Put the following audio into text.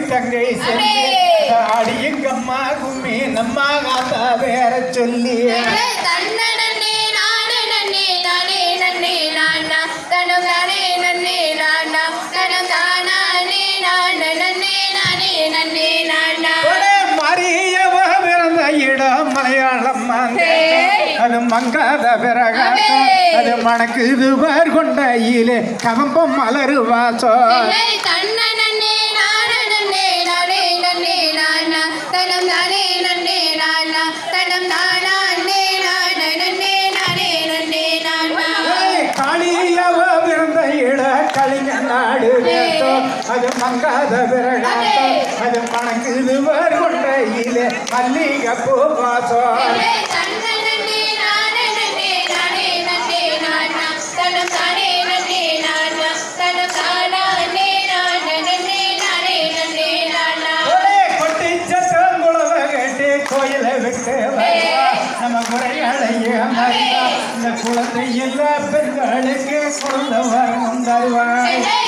தங்கை அடியங்கம்மா கும்மி நம்ம காத்தா வேற சொல்லி மரியவ பிறந்த இடம் மலையாளம் அது மங்காத பிறகாட்டம் அது மணக்குது பேர் கொண்டையிலே கவம்பம் மலரு வாசம் காளியவ பிறந்த இட கலிங்க நாடு அது மங்காத பிறகாட்டம் அது மணக்குது பேர் கொண்டையிலே மல்லிகை பூ வாசம் கோயிலை விட்டு நம்ம முறையாளைய இந்த குழந்தை எல்லா பெண்களுக்கு குழந்தை வரம் தருவாய்.